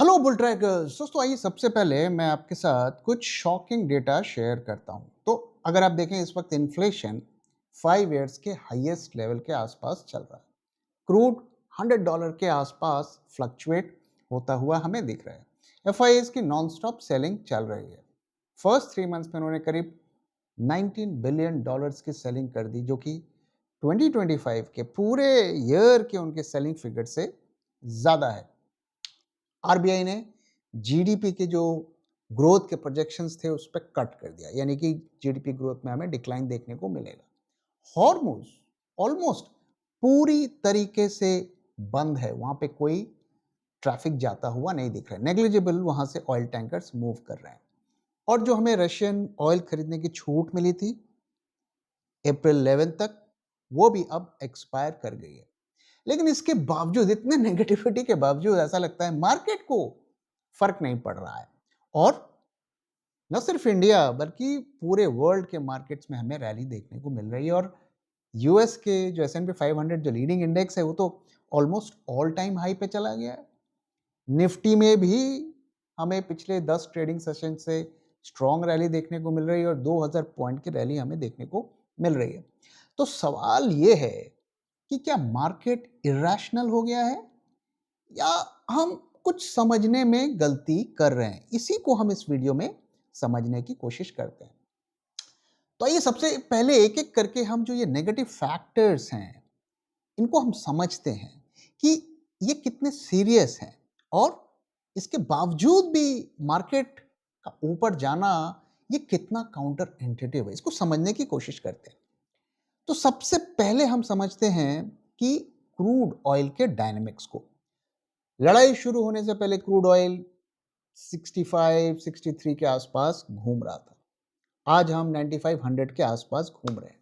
Hello bull trackers. दोस्तों आइए सबसे पहले मैं आपके साथ कुछ शॉकिंग डेटा शेयर करता हूं। तो अगर आप देखें इस वक्त इन्फ्लेशन 5 ईयर्स के हाईएस्ट लेवल के आसपास चल रहा है। क्रूड $100 के आसपास फ्लक्चुएट होता हुआ हमें दिख रहा है। एफ की नॉन स्टॉप सेलिंग चल रही है। फर्स्ट 3 मंथ्स में उन्होंने करीब $19 बिलियन की सेलिंग कर दी, जो कि 2025 के पूरे ईयर के उनके सेलिंग फिगर से ज़्यादा है। आरबीआई ने जीडीपी के जो ग्रोथ के प्रोजेक्शंस थे उस पर कट कर दिया, यानी कि जीडीपी ग्रोथ में हमें डिक्लाइन देखने को मिलेगा। हॉर्मुज ऑलमोस्ट पूरी तरीके से बंद है, वहां पे कोई ट्रैफिक जाता हुआ नहीं दिख रहा है। नेग्लिजिबल वहां से ऑयल टैंकर्स मूव कर रहे हैं। और जो हमें रशियन ऑयल खरीदने की छूट मिली थी अप्रैल 11 तक, वो भी अब एक्सपायर कर गई है। लेकिन इसके बावजूद, इतने नेगेटिविटी के बावजूद, ऐसा लगता है मार्केट को फर्क नहीं पड़ रहा है। और न सिर्फ इंडिया बल्कि पूरे वर्ल्ड के मार्केट्स में हमें रैली देखने को मिल रही है। और यूएस के जो S&P 500 जो लीडिंग इंडेक्स है वो तो ऑलमोस्ट ऑल टाइम हाई पे चला गया है। निफ्टी में भी हमें पिछले 10 ट्रेडिंग सेशन से स्ट्रॉन्ग रैली देखने को मिल रही है और 2000 पॉइंट की रैली हमें देखने को मिल रही है। तो सवाल ये है कि क्या मार्केट इरेशनल हो गया है या हम कुछ समझने में गलती कर रहे हैं। इसी को हम इस वीडियो में समझने की कोशिश करते हैं। तो आइए सबसे पहले एक एक करके हम जो ये नेगेटिव फैक्टर्स हैं इनको हम समझते हैं कि ये कितने सीरियस हैं और इसके बावजूद भी मार्केट का ऊपर जाना ये कितना काउंटर इंट्यूटिव है। इसको समझने की कोशिश करते हैं। तो सबसे पहले हम समझते हैं कि क्रूड ऑयल के डायनेमिक्स को। लड़ाई शुरू होने से पहले क्रूड ऑयल 65-63 के आसपास घूम रहा था। आज हम 9500 के आसपास घूम रहे हैं।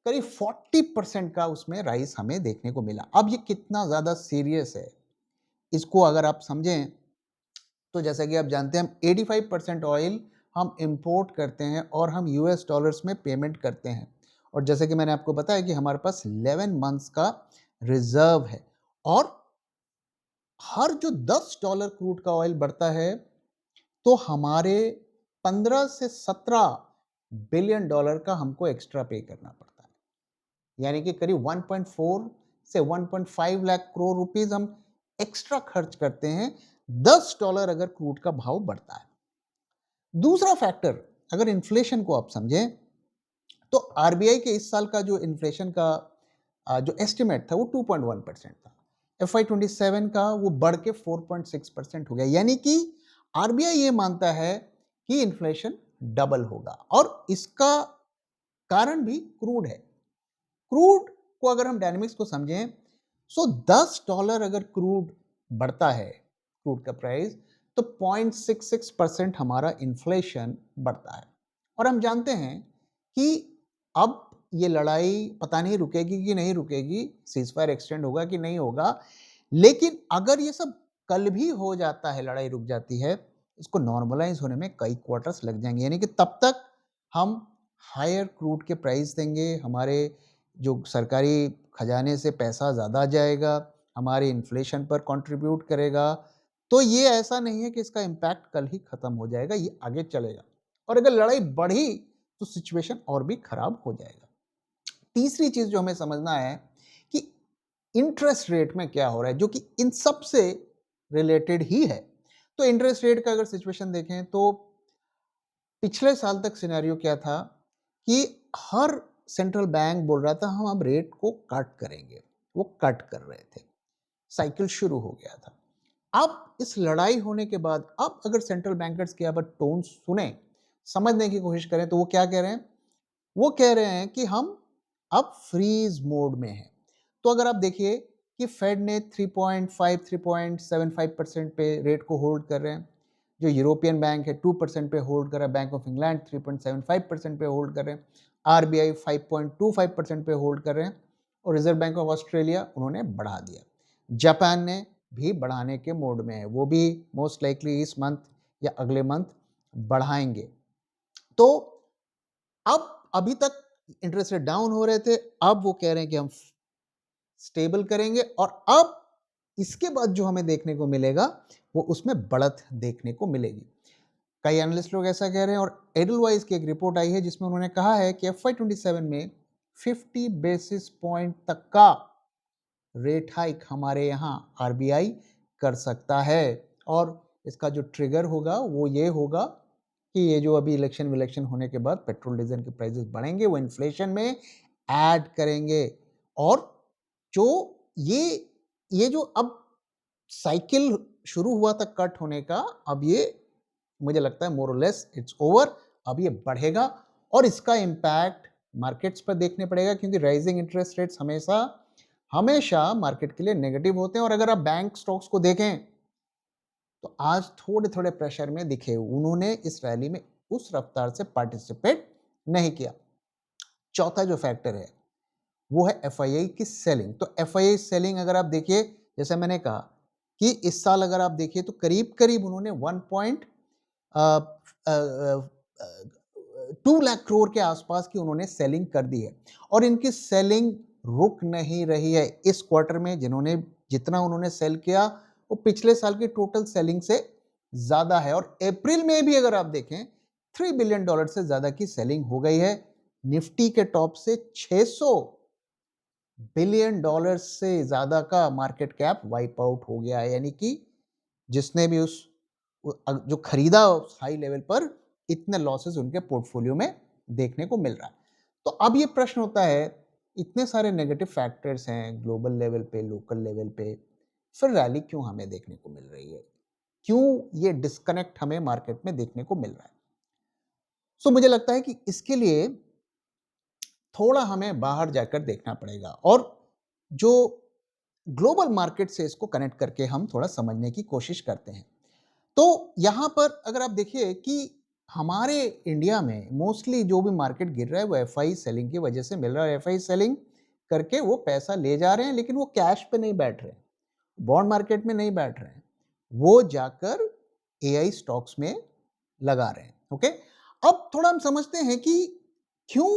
करीब 40% का उसमें राइस हमें देखने को मिला। अब ये कितना ज़्यादा सीरियस है इसको अगर आप समझें तो जैसा कि आप जानते हैं हम 85% ऑयल हम इंपोर्ट करते हैं और हम यूएस डॉलर्स में पेमेंट करते हैं। और जैसे कि मैंने आपको बताया कि हमारे पास 11 मंथ्स का रिजर्व है। और हर जो $10 क्रूड का ऑयल बढ़ता है तो हमारे 15 से 17 बिलियन डॉलर का हमको एक्स्ट्रा पे करना पड़ता है। यानी कि करीब 1.4 से 1.5 लाख करोड़ रुपीस हम एक्स्ट्रा खर्च करते हैं $10 अगर क्रूड का भाव बढ़ता है। दूसरा फैक्टर, अगर इन्फ्लेशन को आप समझें तो आरबीआई के इस साल का जो इन्फ्लेशन का जो एस्टिमेट था वो 2.1% था। FY27 का वो बढ़ के 4.6% हो गया। यानी कि आरबीआई ये मानता है कि इन्फ्लेशन डबल होगा और इसका कारण भी क्रूड है। क्रूड को अगर हम डायनेमिक्स को समझें सो $10 अगर क्रूड बढ़ता है, क्रूड का प्राइस, तो 0.66% हमारा इन्फ्लेशन बढ़ता है। और हम जानते हैं कि अब ये लड़ाई पता नहीं रुकेगी कि नहीं रुकेगी, सीजफायर एक्सटेंड होगा कि नहीं होगा। लेकिन अगर ये सब कल भी हो जाता है, लड़ाई रुक जाती है, इसको नॉर्मलाइज होने में कई क्वार्टर्स लग जाएंगे। यानी कि तब तक हम हायर क्रूड के प्राइस देंगे, हमारे जो सरकारी खजाने से पैसा ज़्यादा जाएगा, हमारे इन्फ्लेशन पर कंट्रीब्यूट करेगा। तो ये ऐसा नहीं है कि इसका इम्पैक्ट कल ही ख़त्म हो जाएगा, ये आगे चलेगा। और अगर लड़ाई बढ़ी तो सिचुएशन और भी खराब हो जाएगा। तीसरी चीज़ जो हमें समझना है कि इंटरेस्ट रेट में क्या हो रहा है, जो कि इन सब से रिलेटेड ही है। तो इंटरेस्ट रेट का अगर सिचुएशन देखें तो पिछले साल तक सिनेरियो क्या था कि हर सेंट्रल बैंक बोल रहा था हम अब रेट को कट करेंगे, वो कट कर रहे थे, साइकिल शुरू हो गया था। अब इस लड़ाई होने के बाद अब अगर सेंट्रल बैंकर्स की अब टोन सुने, समझने की कोशिश करें तो वो क्या कह रहे हैं? वो कह रहे हैं कि हम अब फ्रीज मोड में हैं। तो अगर आप देखिए कि फेड ने 3.5 3.75% पे रेट को होल्ड कर रहे हैं, जो यूरोपियन बैंक है 2% पे होल्ड कर रहा है, बैंक ऑफ इंग्लैंड 3.75% पे होल्ड कर रहे हैं, आरबीआई 5.25% पे होल्ड कर रहे हैं और रिजर्व बैंक ऑफ ऑस्ट्रेलिया उन्होंने बढ़ा दिया। जापान ने भी बढ़ाने के मोड में है, वो भी मोस्ट लाइकली इस मंथ या अगले मंथ बढ़ाएंगे। तो अब अभी तक इंटरेस्ट रेट डाउन हो रहे थे, अब वो कह रहे हैं कि हम स्टेबल करेंगे। और अब इसके बाद जो हमें देखने को मिलेगा वो उसमें बढ़त देखने को मिलेगी। कई एनालिस्ट लोग ऐसा कह रहे हैं और एडलवाइज की एक रिपोर्ट आई है जिसमें उन्होंने कहा है कि FY27 में 50 बेसिस पॉइंट तक का रेट हाइक हमारे यहाँ RBI कर सकता है और इसका जो ट्रिगर होगा वो ये होगा कि ये जो अभी इलेक्शन होने के बाद पेट्रोल डीजल के प्राइसेस बढ़ेंगे, वो इन्फ्लेशन में ऐड करेंगे और जो ये जो अब साइकिल शुरू हुआ था कट होने का, अब ये मुझे लगता है मोर और लेस इट्स ओवर। अब ये बढ़ेगा और इसका इम्पैक्ट मार्केट्स पर देखने पड़ेगा क्योंकि राइजिंग इंटरेस्ट रेट्स हमेशा मार्केट के लिए नेगेटिव होते हैं। और अगर आप बैंक स्टॉक्स को देखें तो आज थोड़े थोड़े प्रेशर में दिखे, उन्होंने इस रैली में उस रफ्तार से पार्टिसिपेट नहीं किया। चौथा जो फैक्टर है वो है FII की सेलिंग। तो FII सेलिंग अगर आप देखिए, जैसे मैंने कहा कि इस साल अगर आप देखिए तो करीब करीब उन्होंने 2 लाख करोड़ के आसपास की उन्होंने सेलिंग कर दी है और इनकी सेलिंग रुक नहीं रही है। इस क्वार्टर में जितना उन्होंने सेल किया वो पिछले साल की टोटल सेलिंग से ज्यादा है और अप्रैल में भी अगर आप देखें $3 बिलियन से ज्यादा की सेलिंग हो गई है। निफ्टी के टॉप से $600 बिलियन से ज्यादा का मार्केट कैप वाइप आउट हो गया है, यानी कि जिसने भी जो खरीदा हाई लेवल पर, इतने लॉसेस उनके पोर्टफोलियो में देखने को मिल रहा है। तो अब ये प्रश्न होता है, इतने सारे नेगेटिव फैक्टर्स हैं ग्लोबल लेवल पे, लोकल लेवल पे, फिर रैली क्यों हमें देखने को मिल रही है? क्यों ये डिस्कनेक्ट हमें मार्केट में देखने को मिल रहा है? सो मुझे लगता है कि इसके लिए थोड़ा हमें बाहर जाकर देखना पड़ेगा और जो ग्लोबल मार्केट से इसको कनेक्ट करके हम थोड़ा समझने की कोशिश करते हैं। तो यहां पर अगर आप देखिए कि हमारे इंडिया में मोस्टली जो भी मार्केट गिर रहा है वो FI सेलिंग की वजह से मिल रहा है। FI सेलिंग करके वो पैसा ले जा रहे हैं, लेकिन वो कैश पे नहीं बैठ रहे, बॉन्ड मार्केट में नहीं बैठ रहे हैं, वो जाकर AI स्टॉक्स में लगा रहे हैं। ओके, अब थोड़ा हम समझते हैं कि क्यों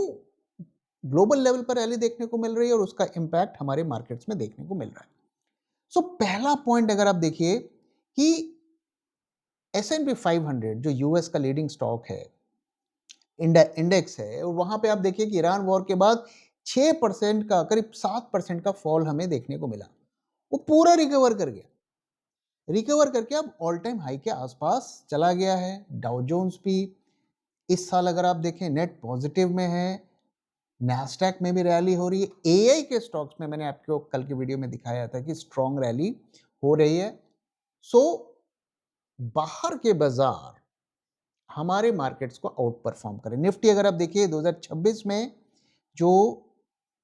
ग्लोबल लेवल पर रैली देखने को मिल रही है और उसका इंपैक्ट हमारे मार्केट्स में देखने को मिल रहा है। सो पहला पॉइंट अगर आप देखिए कि S&P 500 जो यूएस का लीडिंग स्टॉक है, इंडेक्स है, और वहां पे आप देखिए कि ईरान वॉर के बाद 6% का, करीब 7% का फॉल हमें देखने को मिला। वो पूरा रिकवर कर गया, रिकवर करके अब ऑल टाइम हाई के आसपास चला गया है। डाउ जोन्स भी इस साल अगर आप देखें नेट पॉजिटिव में है। नैस्डैक में भी रैली हो रही है। AI के स्टॉक्स में मैंने आपको कल की वीडियो में दिखाया था कि स्ट्रॉन्ग रैली हो रही है। सो बाहर के बाजार हमारे मार्केट्स को आउट परफॉर्म करें। निफ्टी अगर आप देखिए 2026 में जो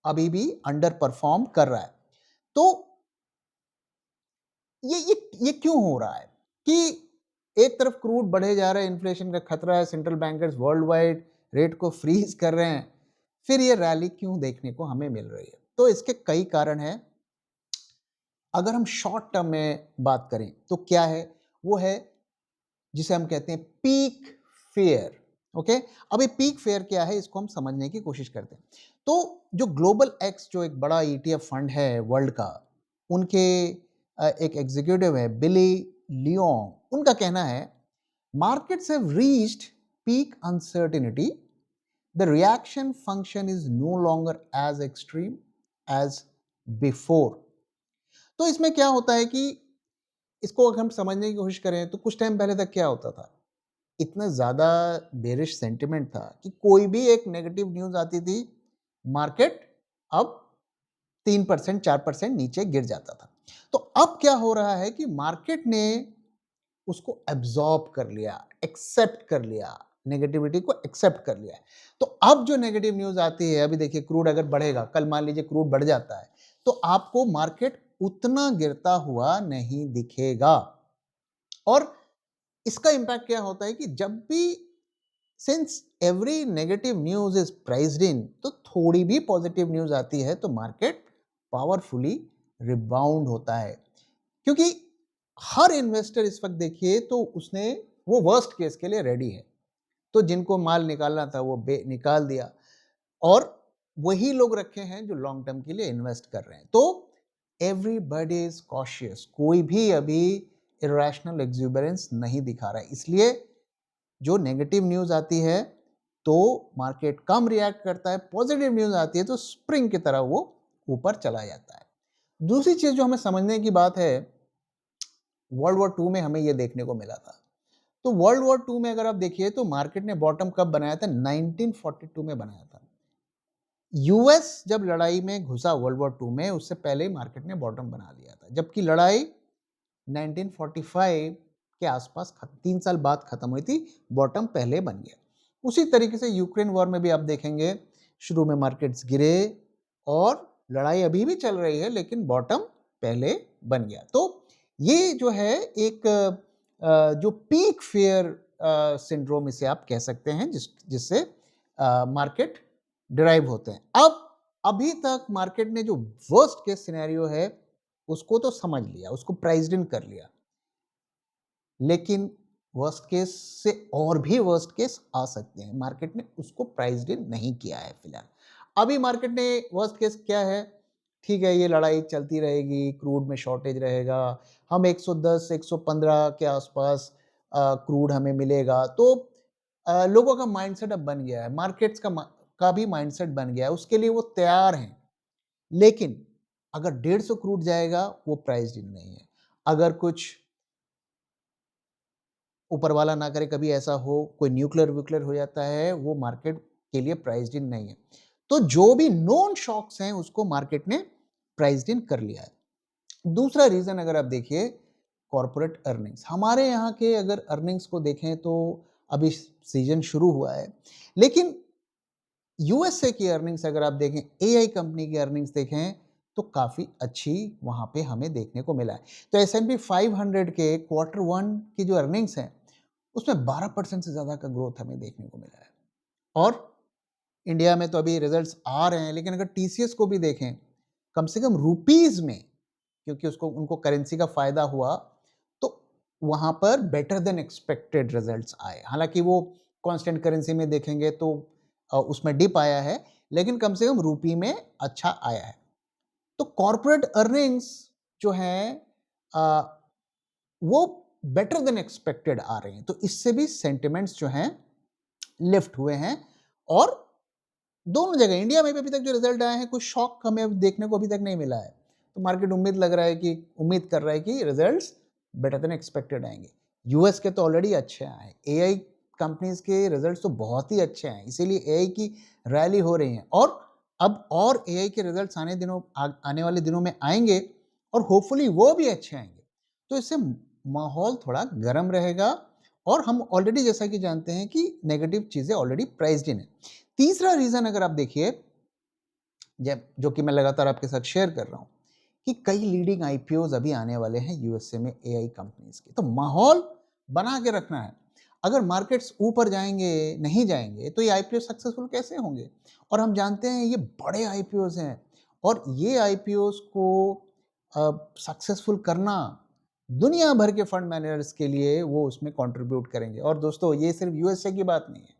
अभी भी अंडर परफॉर्म कर रहा है। तो ये क्यों हो रहा है कि एक तरफ क्रूड बढ़े जा रहा है, इन्फ्लेशन का खतरा है, central bankers world wide rate को फ्रीज कर रहे हैं, फिर ये रैली क्यों देखने को हमें मिल रही है? तो इसके कई कारण हैं। अगर हम शॉर्ट टर्म में बात करें तो क्या है, वो है जिसे हम कहते हैं पीक फेयर। ओके, अब ये पीक फेयर क्या है, इसको हम समझने की कोशिश करते हैं। तो जो ग्लोबल एक्स जो एक बड़ा ETF फंड है वर्ल्ड का, उनके एक एग्जीक्यूटिव है बिली लियोंग, उनका कहना है markets have reached peak uncertainty, the reaction function is no longer as extreme as before. तो इसमें क्या होता है कि इसको अगर हम समझने की कोशिश करें तो कुछ टाइम पहले तक क्या होता था, इतना ज़्यादा बेरिश सेंटिमेंट था कि कोई भी एक नेगेटिव न्यूज़ आती थी, मार्केट अब 3% 4% नीचे गिर जाता था। तो अब क्या हो रहा है कि मार्केट ने उसको एब्जॉर्ब कर लिया, एक्सेप्ट कर लिया, नेगेटिविटी को एक्सेप्ट कर लिया है। तो अब जो नेगेटिव न्यूज़ आती है, अभी देखिए क्रूड अगर बढ़ेगा, कल मान लीजिए क्रूड बढ़ जाता है, तो आपको मार्केट उतना गिरता हुआ नहीं दिखेगा। और इसका इंपैक्ट क्या होता है कि जब भी, since every negative news is priced in, तो थोड़ी भी पॉजिटिव न्यूज आती है तो मार्केट पावरफुली रिबाउंड होता है। क्योंकि हर इन्वेस्टर इस वक्त देखिए तो उसने वो वर्स्ट केस के लिए रेडी है, तो जिनको माल निकालना था वो निकाल दिया, और वही लोग रखे हैं जो लॉन्ग टर्म के लिए इन्वेस्ट कर रहे हैं। तो एवरीबॉडी इज कॉशियस, कोई भी अभी इरेशनल एक्सुबरेंस नहीं दिखा रहा है। इसलिए जो नेगेटिव न्यूज़ आती है तो मार्केट कम रिएक्ट करता है, पॉजिटिव न्यूज़ आती है तो स्प्रिंग की तरह वो ऊपर चला जाता है। दूसरी चीज़ जो हमें समझने की बात है, वर्ल्ड वॉर टू में हमें ये देखने को मिला था। तो वर्ल्ड वॉर टू में अगर आप देखिए तो मार्केट ने बॉटम कब बनाया था? 1942 में बनाया था। यूएस जब लड़ाई में घुसा वर्ल्ड वॉर टू में, उससे पहले ही मार्केट ने बॉटम बना लिया था, जबकि लड़ाई 1945 के आसपास 3 साल बाद खत्म हुई थी, बॉटम पहले बन गया। उसी तरीके से यूक्रेन वॉर में भी आप देखेंगे, शुरू में मार्केट्स गिरे और लड़ाई अभी भी चल रही है, लेकिन बॉटम पहले बन गया। तो ये जो है एक जो पीक फेयर सिंड्रोम इसे आप कह सकते हैं, जिससे मार्केट डिराइव होते हैं। अब अभी तक मार्केट ने जो वर्स्ट केस सिनेरियो है उसको तो समझ लिया, उसको प्राइस्ड इन कर लिया, लेकिन वर्स्ट केस से और भी वर्स्ट केस आ सकते हैं। मार्केट ने उसको प्राइस्ड इन नहीं किया है फिलहाल। अभी मार्केट ने वर्स्ट केस क्या है, ठीक है ये लड़ाई चलती रहेगी, क्रूड में शॉर्टेज रहेगा, हम 110 115 के आसपास क्रूड हमें मिलेगा। तो लोगों का माइंडसेट अब बन गया है, मार्केट्स का भी माइंडसेट बन गया है, उसके लिए वो तैयार हैं। लेकिन अगर 150 क्रूड जाएगा वो प्राइस्ड इन नहीं है। अगर कुछ ऊपर वाला ना करे कभी ऐसा हो, कोई न्यूक्लियर व्यूक्लियर हो जाता है, वो मार्केट के लिए प्राइस्ड इन नहीं है। तो जो भी नोन शॉक्स हैं उसको मार्केट ने प्राइस्ड इन कर लिया है। दूसरा रीजन अगर आप देखिए, कॉर्पोरेट अर्निंग्स। हमारे यहाँ के अगर अर्निंग्स को देखें तो अभी सीजन शुरू हुआ है, लेकिन यूएसए की अर्निंग्स अगर आप देखें, एआई कंपनी की अर्निंग्स देखें तो काफ़ी अच्छी वहाँ पे हमें देखने को मिला है। तो S&P 500 के क्वार्टर वन की जो अर्निंग्स हैं उसमें 12% से ज़्यादा का ग्रोथ हमें देखने को मिला है। और इंडिया में तो अभी रिजल्ट्स आ रहे हैं, लेकिन अगर टीसीएस को भी देखें, कम से कम रुपीज़ में, क्योंकि उसको उनको करेंसी का फ़ायदा हुआ, तो वहाँ पर बेटर देन एक्सपेक्टेड रिजल्ट्स आए। हालांकि वो कांस्टेंट करेंसी में देखेंगे तो उसमें डिप आया है, लेकिन कम से कम रुपी में अच्छा आया है। तो कॉर्पोरेट अर्निंग्स जो हैं वो बेटर देन एक्सपेक्टेड आ रही हैं, तो इससे भी सेंटिमेंट्स जो हैं लिफ्ट हुए हैं। और दोनों जगह, इंडिया में भी अभी तक जो रिजल्ट आए हैं, कुछ शॉक हमें देखने को अभी तक नहीं मिला है। तो मार्केट उम्मीद कर रहा है कि रिजल्ट्स बेटर देन एक्सपेक्टेड आएंगे। यूएस के तो ऑलरेडी अच्छे आए हैं, एआई कंपनीज के रिजल्ट्स तो बहुत ही अच्छे हैं, इसीलिए एआई की रैली हो रही है। और अब और एआई के रिजल्ट्स आने वाले दिनों में आएंगे और होपफुली वो भी अच्छे आएंगे, तो इससे माहौल थोड़ा गर्म रहेगा। और हम ऑलरेडी जैसा कि जानते हैं कि नेगेटिव चीज़ें ऑलरेडी प्राइस्ड इन है। तीसरा रीज़न अगर आप देखिए, जो कि मैं लगातार आपके साथ शेयर कर रहा हूँ, कि कई लीडिंग आईपीओज अभी आने वाले हैं यूएसए में एआई कंपनीज के, तो माहौल बना के रखना है। अगर मार्केट्स ऊपर जाएंगे नहीं जाएंगे तो ये आईपीओ सक्सेसफुल कैसे होंगे? और हम जानते हैं ये बड़े आईपीओज हैं, और ये आईपीओज को सक्सेसफुल करना दुनिया भर के फंड मैनेजर्स के लिए वो उसमें कंट्रीब्यूट करेंगे। और दोस्तों ये सिर्फ यूएसए की बात नहीं है,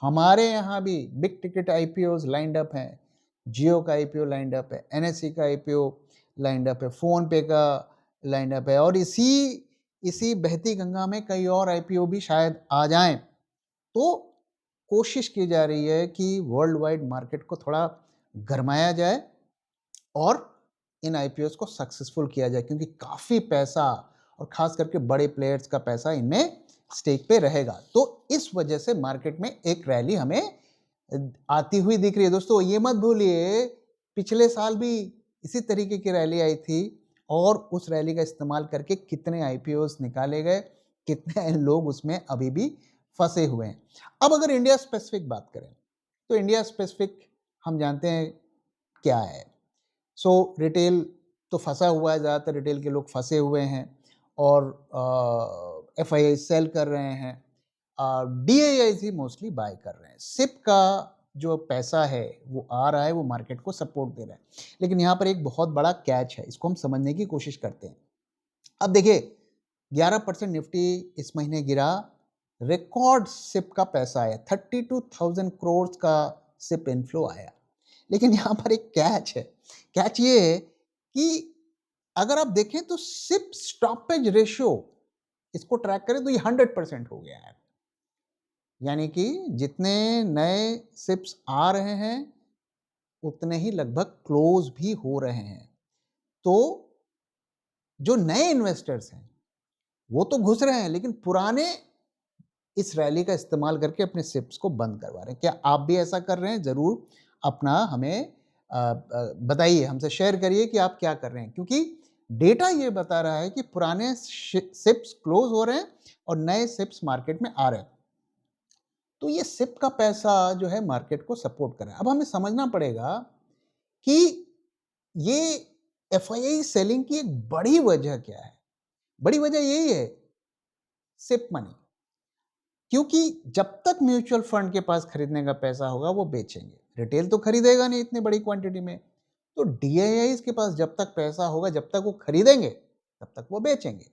हमारे यहाँ भी big ticket IPOs lined up हैं। जियो का आईपीओ लाइंड अप है, एनएससी का आईपीओ लाइंड अप है, फोन पे का लाइंड अप है, और इसी बहती गंगा में कई और आईपीओ भी शायद आ जाएं। तो कोशिश की जा रही है कि वर्ल्ड वाइड मार्केट को थोड़ा गरमाया जाए और इन आईपीओस को सक्सेसफुल किया जाए, क्योंकि काफ़ी पैसा और खास करके बड़े प्लेयर्स का पैसा इनमें स्टेक पे रहेगा। तो इस वजह से मार्केट में एक रैली हमें आती हुई दिख रही है। दोस्तों ये मत भूलिए, पिछले साल भी इसी तरीके की रैली आई थी, और उस रैली का इस्तेमाल करके कितने आईपीओस निकाले गए, कितने लोग उसमें अभी भी फंसे हुए हैं। अब अगर इंडिया स्पेसिफिक बात करें, तो इंडिया स्पेसिफिक हम जानते हैं क्या है। रिटेल तो फंसा हुआ है, ज़्यादातर रिटेल के लोग फंसे हुए हैं, और एफआईआई सेल कर रहे हैं, डीआईआईज ही मोस्टली बाय कर रहे हैं। सिप का जो पैसा है वो आ रहा है, वो मार्केट को सपोर्ट दे रहा है। लेकिन यहाँ पर एक बहुत बड़ा कैच है, इसको हम समझने की कोशिश करते हैं। अब देखिए 11% निफ्टी इस महीने गिरा, रिकॉर्ड सिप का पैसा आया, 32,000 करोड़ का सिप इनफ्लो आया। लेकिन यहाँ पर एक कैच है, कैच ये है कि अगर आप देखें तो सिप स्टॉपेज रेशियो इसको ट्रैक करें तो ये 100% हो गया है। यानी कि जितने नए सिप्स आ रहे हैं उतने ही लगभग क्लोज भी हो रहे हैं। तो जो नए इन्वेस्टर्स हैं वो तो घुस रहे हैं, लेकिन पुराने इस रैली का इस्तेमाल करके अपने सिप्स को बंद करवा रहे हैं। क्या आप भी ऐसा कर रहे हैं? ज़रूर अपना हमें बताइए, हमसे शेयर करिए कि आप क्या कर रहे हैं, क्योंकि डेटा ये बता रहा है कि पुराने सिप्स क्लोज हो रहे हैं और नए सिप्स मार्केट में आ रहे हैं। तो ये सिप का पैसा जो है मार्केट को सपोर्ट कर रहा है। अब हमें समझना पड़ेगा कि ये एफआईआई सेलिंग की एक बड़ी वजह क्या है। बड़ी वजह यही है, सिप मनी। क्योंकि जब तक म्यूचुअल फंड के पास खरीदने का पैसा होगा वो बेचेंगे, रिटेल तो खरीदेगा नहीं इतनी बड़ी क्वांटिटी में। तो डीआईआईज के पास जब तक पैसा होगा, जब तक वो खरीदेंगे तब तक वो बेचेंगे।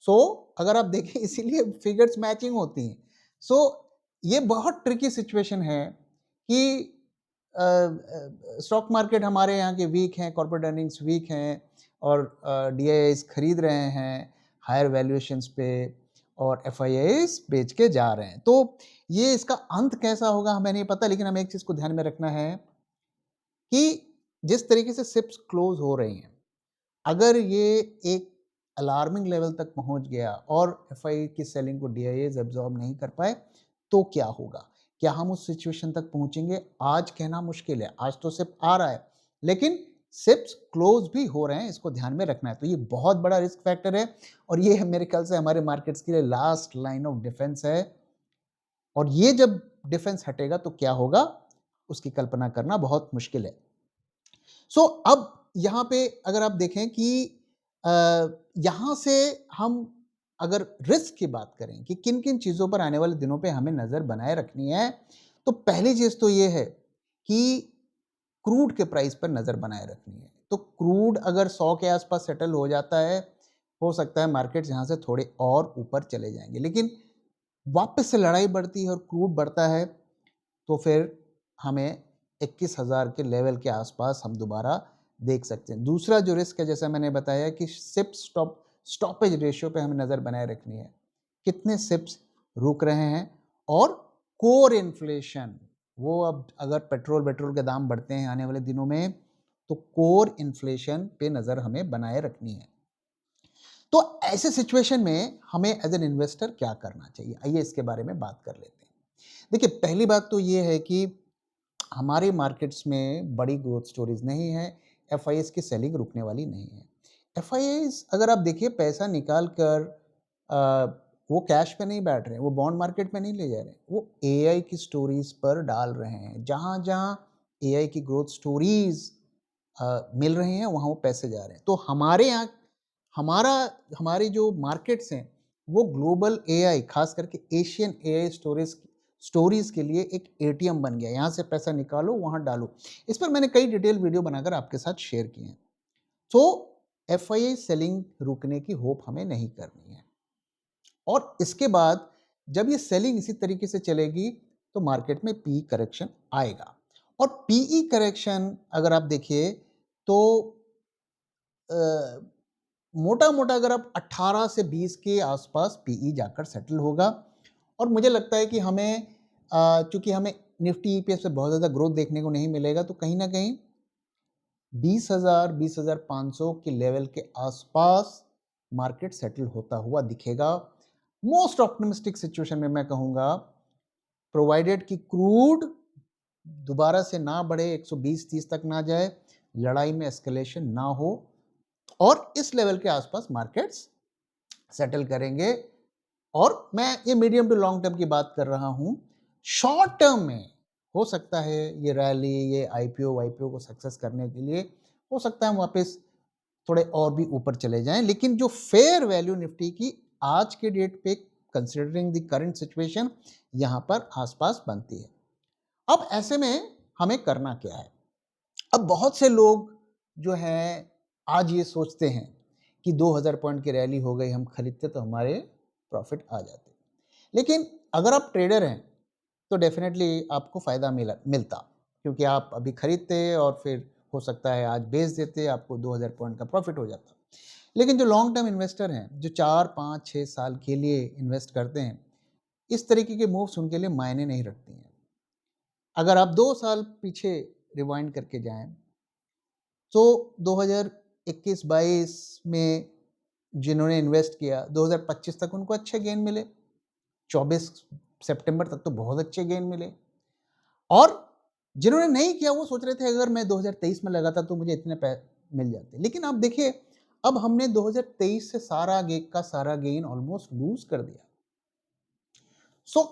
सो अगर आप देखें, इसीलिए फिगर्स मैचिंग होती हैं। सो ये बहुत ट्रिकी सिचुएशन है कि स्टॉक मार्केट हमारे यहाँ के वीक हैं, कॉर्पोरेट अर्निंग्स वीक हैं और डीआईआईज खरीद रहे हैं हायर वैल्यूएशंस पे और एफआईआईज बेच के जा रहे हैं। तो ये इसका अंत कैसा होगा हमें नहीं पता, लेकिन हमें एक चीज़ को ध्यान में रखना है कि जिस तरीके से सिप्स क्लोज हो रही हैं, अगर ये एक अलार्मिंग लेवल तक पहुंच गया और एफआई की सेलिंग को डीआईएज एब्जॉर्ब नहीं कर पाए तो क्या होगा? क्या हम उस सिचुएशन तक पहुंचेंगे? आज कहना मुश्किल है। आज तो सिप आ रहा है, लेकिन सिप्स क्लोज भी हो रहे हैं, इसको ध्यान में रखना है। तो ये बहुत बड़ा रिस्क फैक्टर है और ये मेरे ख्याल से हमारे मार्केट्स के लिए लास्ट लाइन ऑफ डिफेंस है। और ये जब डिफेंस हटेगा तो क्या होगा, उसकी कल्पना करना बहुत मुश्किल है। सो अब यहाँ पे अगर आप देखें कि यहाँ से हम अगर रिस्क की बात करें कि किन किन चीज़ों पर आने वाले दिनों पे हमें नज़र बनाए रखनी है, तो पहली चीज़ तो ये है कि क्रूड के प्राइस पर नज़र बनाए रखनी है। तो क्रूड अगर 100 के आसपास सेटल हो जाता है, हो सकता है मार्केट्स यहाँ से थोड़े और ऊपर चले जाएंगे, लेकिन वापस से लड़ाई बढ़ती है और क्रूड बढ़ता है तो फिर हमें 21,000 के लेवल के आसपास हम दोबारा देख सकते हैं। दूसरा जो रिस्क है, जैसा मैंने बताया कि सिप स्टॉपेज रेशियो पे हमें नज़र बनाए रखनी है, कितने सिप्स रुक रहे हैं। और कोर इन्फ्लेशन, वो अब अगर पेट्रोल के दाम बढ़ते हैं आने वाले दिनों में तो कोर इन्फ्लेशन पे नज़र हमें बनाए रखनी है। तो ऐसे सिचुएशन में हमें एज एन इन्वेस्टर क्या करना चाहिए, आइए इसके बारे में बात कर लेते हैं। देखिए, पहली बात तो ये है कि हमारे मार्केट्स में बड़ी ग्रोथ स्टोरीज नहीं है, एफआईएस की सेलिंग रुकने वाली नहीं है। एफआईएस अगर आप देखिए पैसा निकाल कर वो कैश पे नहीं बैठ रहे हैं, वो बॉन्ड मार्केट में नहीं ले जा रहे हैं, वो एआई की स्टोरीज पर डाल रहे हैं। जहाँ जहाँ एआई की ग्रोथ स्टोरीज मिल रही हैं वहाँ वो पैसे जा रहे हैं। तो हमारे यहाँ हमारा हमारी जो मार्केट्स हैं वो ग्लोबल एआई, खास करके एशियन एआई स्टोरीज के लिए एक एटीएम बन गया। यहाँ से पैसा निकालो, वहाँ डालो। इस पर मैंने कई डिटेल वीडियो बनाकर आपके साथ शेयर किए हैं। तो एफआईआई सेलिंग रुकने की होप हमें नहीं करनी है। और इसके बाद जब ये सेलिंग इसी तरीके से चलेगी तो मार्केट में पी करेक्शन आएगा। और पीई करेक्शन अगर आप देखिए तो मोटा मोटा अगर आप 18 से 20 के आसपास पीई जाकर सेटल होगा। और मुझे लगता है कि हमें चूंकि हमें निफ्टी ईपीएस पे बहुत ज़्यादा ग्रोथ देखने को नहीं मिलेगा, तो कहीं ना कहीं 20,000 20,500 के लेवल के आसपास मार्केट सेटल होता हुआ दिखेगा। मोस्ट ऑप्टिमिस्टिक सिचुएशन में मैं कहूँगा, प्रोवाइडेड कि क्रूड दोबारा से ना बढ़े, 120-30 तक ना जाए, लड़ाई में एस्केलेशन ना हो और इस लेवल के आसपास मार्केट्स सेटल करेंगे। और मैं ये मीडियम टू लॉन्ग टर्म की बात कर रहा हूं। शॉर्ट टर्म में हो सकता है ये रैली, ये आईपीओ वाईपीओ को सक्सेस करने के लिए हो सकता है हम वापस थोड़े और भी ऊपर चले जाएं, लेकिन जो फेयर वैल्यू निफ्टी की आज के डेट पे कंसिडरिंग द करंट सिचुएशन यहां पर आसपास बनती है। अब ऐसे में हमें करना क्या है? अब बहुत से लोग जो हैं आज ये सोचते हैं कि 2000 पॉइंट की रैली हो गई, हम खरीदते तो हमारे प्रॉफिट आ जाते। लेकिन अगर आप ट्रेडर हैं तो डेफिनेटली आपको फ़ायदा मिलता, क्योंकि आप अभी खरीदते और फिर हो सकता है आज बेच देते, आपको 2000 पॉइंट का प्रॉफिट हो जाता। लेकिन जो लॉन्ग टर्म इन्वेस्टर हैं, जो 4, 5, 6 साल के लिए इन्वेस्ट करते हैं, इस तरीके के मूव्स उनके लिए मायने नहीं रखती हैं। अगर आप 2 साल पीछे रिवाइंड करके जाएँ, तो 2021-22 में जिन्होंने इन्वेस्ट किया, 2025 तक उनको अच्छे गेन मिले। 24 सितंबर तक तो बहुत अच्छे गेन मिले। और जिन्होंने नहीं किया वो सोच रहे थे अगर मैं 2023 में लगाता तो मुझे इतने मिल जाते। लेकिन अब देखिए, अब हमने 2023 से सारा गेन ऑलमोस्ट लूज कर दिया। सो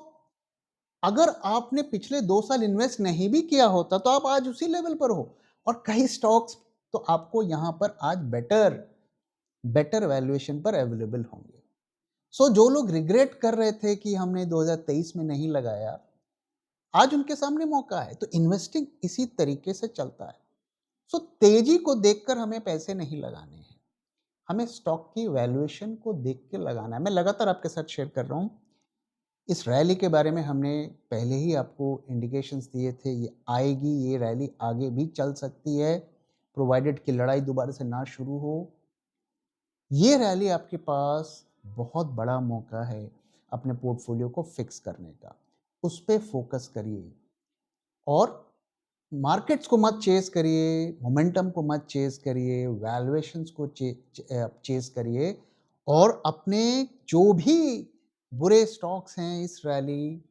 अगर आपने पिछले 2 साल इन्वेस्ट नहीं भी किया होता तो आप आज उसी लेवल पर हो, और कई स्टॉक्स तो आपको यहां पर आज बेटर वैल्यूएशन पर अवेलेबल होंगे। सो जो लोग रिग्रेट कर रहे थे कि हमने 2023 में नहीं लगाया, आज उनके सामने मौका है। तो इन्वेस्टिंग इसी तरीके से चलता है। सो तेजी को देखकर हमें पैसे नहीं लगाने हैं, हमें स्टॉक की वैल्यूएशन को देख के लगाना है। मैं लगातार आपके साथ शेयर कर रहा हूँ। इस रैली के बारे में हमने पहले ही आपको इंडिकेशंस दिए थे, ये आएगी, ये रैली आगे भी चल सकती है, प्रोवाइडेड कि लड़ाई दोबारा से ना शुरू हो। ये रैली आपके पास बहुत बड़ा मौका है अपने पोर्टफोलियो को फिक्स करने का। उस पे फोकस करिए और मार्केट्स को मत चेस करिए, मोमेंटम को मत चेस करिए, वैल्यूएशंस को चेस करिए, और अपने जो भी बुरे स्टॉक्स हैं इस रैली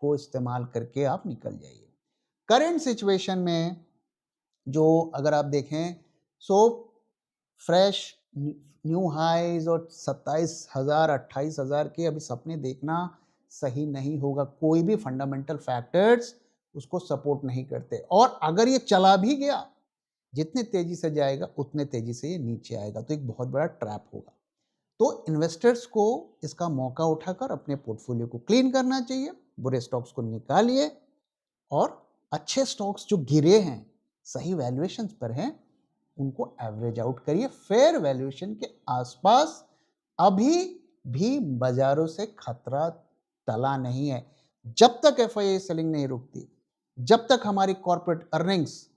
को इस्तेमाल करके आप निकल जाइए। करंट सिचुएशन में जो अगर आप देखें, सो फ्रेश न्यू हाइज और 27,000 28,000 के अभी सपने देखना सही नहीं होगा। कोई भी फंडामेंटल फैक्टर्स उसको सपोर्ट नहीं करते, और अगर ये चला भी गया, जितने तेजी से जाएगा उतने तेजी से ये नीचे आएगा, तो एक बहुत बड़ा ट्रैप होगा। तो इन्वेस्टर्स को इसका मौका उठाकर अपने पोर्टफोलियो को क्लीन करना चाहिए, बुरे स्टॉक्स को निकालिए, और अच्छे स्टॉक्स जो गिरे हैं, सही वैल्यूएशंस पर हैं, उनको एवरेज आउट करिए फेयर वैल्यूएशन के आसपास। अभी भी बाजारों से खतरा टला नहीं है। जब तक एफआईआई सेलिंग नहीं रुकती, जब तक हमारी कॉर्पोरेट अर्निंग्स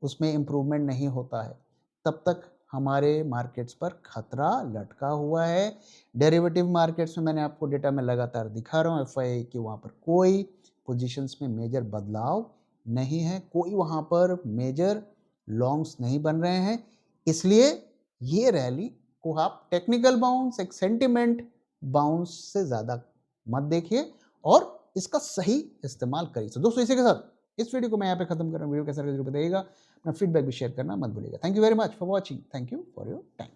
उसमें इंप्रूवमेंट नहीं होता है, तब तक हमारे मार्केट्स पर खतरा लटका हुआ है। डेरिवेटिव मार्केट्स में मैंने आपको डेटा में लगातार दिखा रहा हूँ एफआईआई कि वहाँ पर कोई पोजीशंस में मेजर बदलाव नहीं है, कोई वहाँ पर मेजर लॉन्ग्स नहीं बन रहे हैं। इसलिए ये रैली को आप टेक्निकल बाउंस, एक सेंटिमेंट बाउंस से ज़्यादा मत देखिए, और इसका सही इस्तेमाल करिए। तो दोस्तों, इसी के साथ इस वीडियो को मैं यहाँ पे खत्म कर रहा हूँ। वीडियो कैसा लगा जरूर बताइएगा, अपना फीडबैक भी शेयर करना मत भूलिएगा। Thank you very much for watching. Thank you for your time.